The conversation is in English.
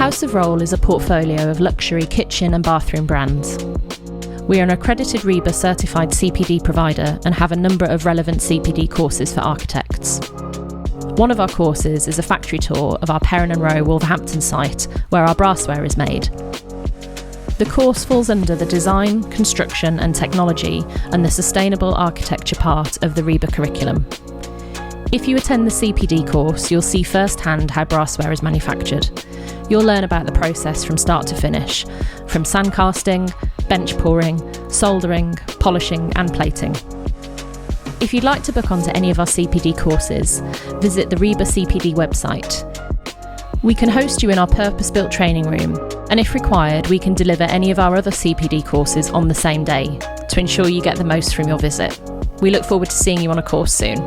House of Rohl is a portfolio of luxury kitchen and bathroom brands. We are an accredited RIBA certified CPD provider and have a number of relevant CPD courses for architects. One of our courses is a factory tour of our Perrin and Row Wolverhampton site where our brassware is made. The course falls under the design, construction and technology and the sustainable architecture part of the RIBA curriculum. If you attend the CPD course, you'll see firsthand how brassware is manufactured. You'll learn about the process from start to finish, from sandcasting, bench pouring, soldering, polishing and plating. If you'd like to book onto any of our CPD courses, visit the RIBA CPD website. We can host you in our purpose-built training room, and if required, we can deliver any of our other CPD courses on the same day to ensure you get the most from your visit. We look forward to seeing you on a course soon.